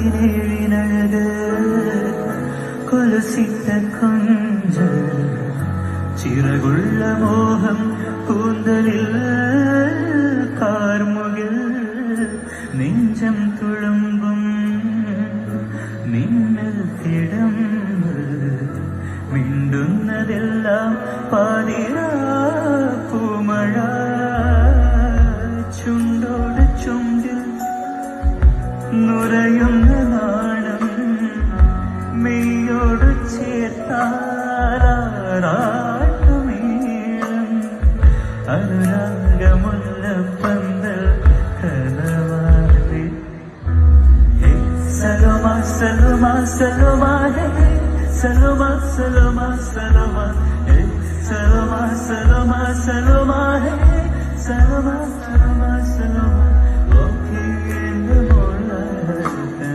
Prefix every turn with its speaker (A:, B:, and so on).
A: பதினேழினழகு கொலுசிட்ட கொஞ்சம் ചിറകുള്ള മോഹം കൂന്തലിൽ കാർമുകിൽ നെഞ്ചം തുളുമ്പും മിന്നൽ തിടമ്പ് മിണ്ടുന്നതെല്ലാം പാതിരാ പൂമഴ ചുണ്ടോട് ചുണ്ടിൽ നുരയുന്ന നാണം മെയ്യോട് ചേർത്താറാട്ടുമേളം അനുരാഗമുള്ള പന്തൽ കലവാതെ സലോമാ സലോമാ സലോമാ സലോമാ സലോമാ സലോമാ സലോമാ സലോമാ സലോമാ സലോമാ സലോമാ സലോമാ